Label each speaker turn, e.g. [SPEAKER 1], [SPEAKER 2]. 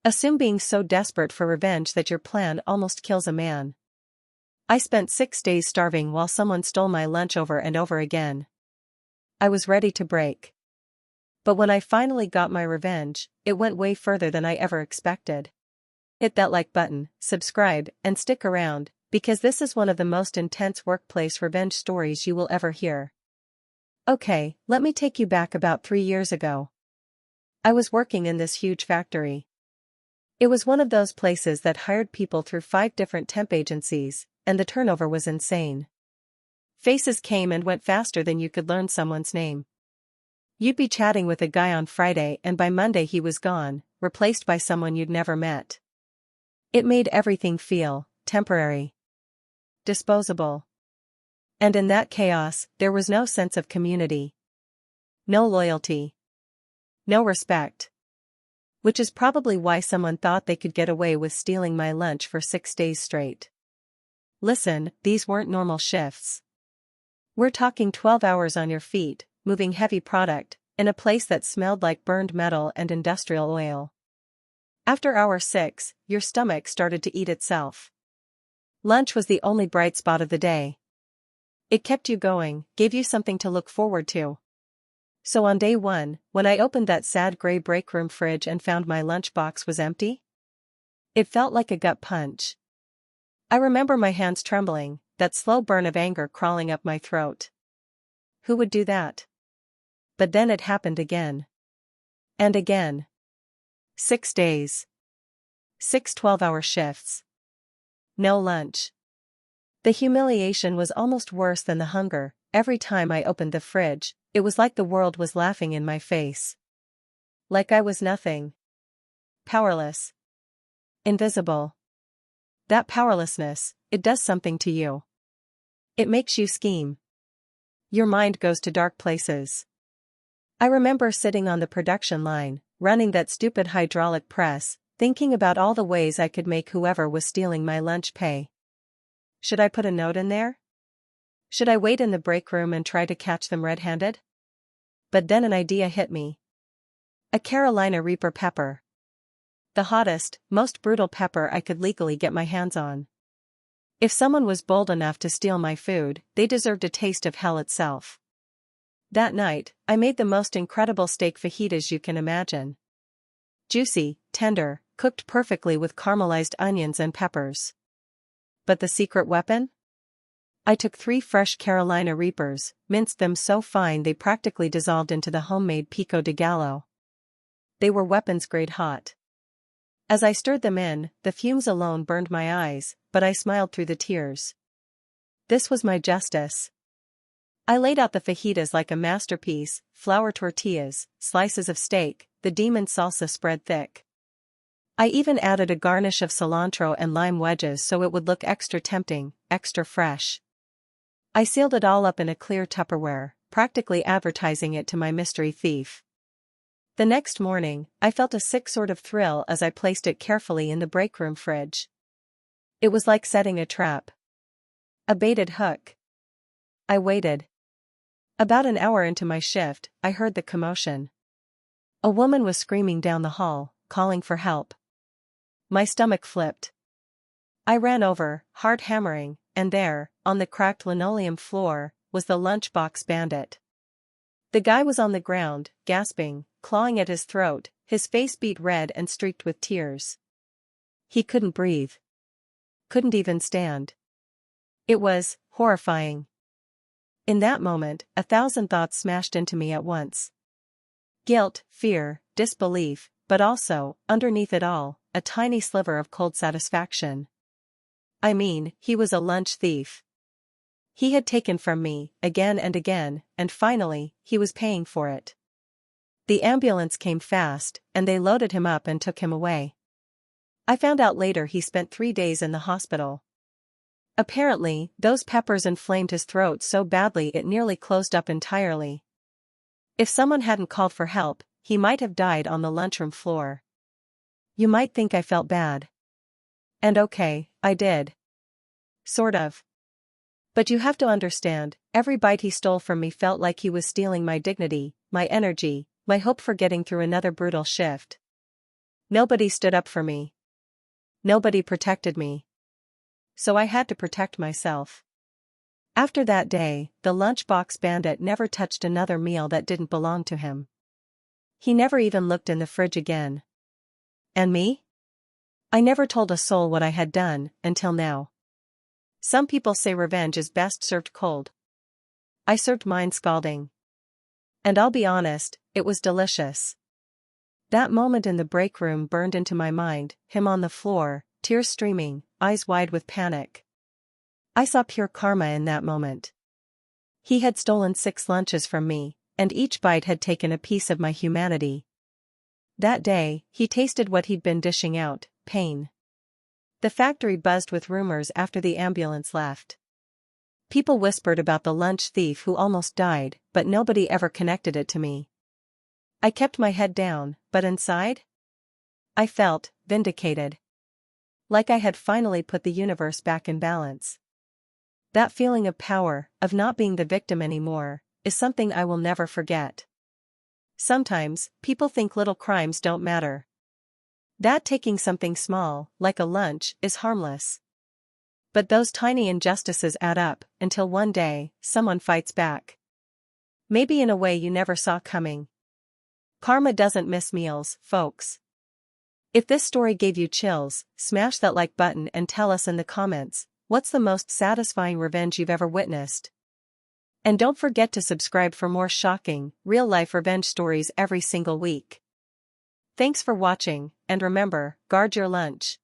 [SPEAKER 1] Assume being so desperate for revenge that your plan almost kills a man. I spent 6 days starving while someone stole my lunch over and over again. I was ready to break. But when I finally got my revenge, it went way further than I ever expected. Hit that like button, subscribe, and stick around, because this is one of the most intense workplace revenge stories you will ever hear. Okay, let me take you back about 3 years ago. I was working in this huge factory. It was one of those places that hired people through 5 different temp agencies, and the turnover was insane. Faces came and went faster than you could learn someone's name. You'd be chatting with a guy on Friday and by Monday he was gone, replaced by someone you'd never met. It made everything feel temporary, disposable. And in that chaos, there was no sense of community. No loyalty. No respect. Which is probably why someone thought they could get away with stealing my lunch for 6 days straight. Listen, these weren't normal shifts. We're talking 12 hours on your feet, moving heavy product, in a place that smelled like burned metal and industrial oil. After hour 6, your stomach started to eat itself. Lunch was the only bright spot of the day. It kept you going, gave you something to look forward to. So on day 1, when I opened that sad gray break room fridge and found my lunchbox was empty, it felt like a gut punch. I remember my hands trembling, that slow burn of anger crawling up my throat. Who would do that? But then it happened again. And again. 6 days. 6 12-hour shifts. No lunch. The humiliation was almost worse than the hunger. Every time I opened the fridge, it was like the world was laughing in my face. Like I was nothing. Powerless. Invisible. That powerlessness, it does something to you. It makes you scheme. Your mind goes to dark places. I remember sitting on the production line, running that stupid hydraulic press, thinking about all the ways I could make whoever was stealing my lunch pay. Should I put a note in there? Should I wait in the break room and try to catch them red-handed? But then an idea hit me. A Carolina Reaper pepper. The hottest, most brutal pepper I could legally get my hands on. If someone was bold enough to steal my food, they deserved a taste of hell itself. That night, I made the most incredible steak fajitas you can imagine. Juicy, tender, cooked perfectly with caramelized onions and peppers. But the secret weapon? I took 3 fresh Carolina Reapers, minced them so fine they practically dissolved into the homemade pico de gallo. They were weapons-grade hot. As I stirred them in, the fumes alone burned my eyes, but I smiled through the tears. This was my justice. I laid out the fajitas like a masterpiece, flour tortillas, slices of steak, the demon salsa spread thick. I even added a garnish of cilantro and lime wedges so it would look extra tempting, extra fresh. I sealed it all up in a clear Tupperware, practically advertising it to my mystery thief. The next morning, I felt a sick sort of thrill as I placed it carefully in the break room fridge. It was like setting a trap. A baited hook. I waited. About an hour into my shift, I heard the commotion. A woman was screaming down the hall, calling for help. My stomach flipped. I ran over, hard hammering, and there, on the cracked linoleum floor, was the lunchbox bandit. The guy was on the ground, gasping, clawing at his throat, his face beet red and streaked with tears. He couldn't breathe. Couldn't even stand. It was horrifying. In that moment, 1,000 thoughts smashed into me at once. Guilt, fear, disbelief, but also, underneath it all, a tiny sliver of cold satisfaction. I mean, he was a lunch thief. He had taken from me, again and again, and finally, he was paying for it. The ambulance came fast, and they loaded him up and took him away. I found out later he spent 3 days in the hospital. Apparently, those peppers inflamed his throat so badly it nearly closed up entirely. If someone hadn't called for help, he might have died on the lunchroom floor. You might think I felt bad. And okay, I did. Sort of. But you have to understand, every bite he stole from me felt like he was stealing my dignity, my energy, my hope for getting through another brutal shift. Nobody stood up for me. Nobody protected me. So I had to protect myself. After that day, the lunchbox bandit never touched another meal that didn't belong to him. He never even looked in the fridge again. And me? I never told a soul what I had done, until now. Some people say revenge is best served cold. I served mine scalding. And I'll be honest, it was delicious. That moment in the break room burned into my mind, him on the floor, tears streaming, eyes wide with panic. I saw pure karma in that moment. He had stolen 6 lunches from me, and each bite had taken a piece of my humanity. That day, he tasted what he'd been dishing out, pain. The factory buzzed with rumors after the ambulance left. People whispered about the lunch thief who almost died, but nobody ever connected it to me. I kept my head down, but inside? I felt vindicated. Like I had finally put the universe back in balance. That feeling of power, of not being the victim anymore, is something I will never forget. Sometimes, people think little crimes don't matter. That taking something small, like a lunch, is harmless. But those tiny injustices add up, until one day, someone fights back. Maybe in a way you never saw coming. Karma doesn't miss meals, folks. If this story gave you chills, smash that like button and tell us in the comments, what's the most satisfying revenge you've ever witnessed? And don't forget to subscribe for more shocking, real-life revenge stories every single week. Thanks for watching, and remember, guard your lunch.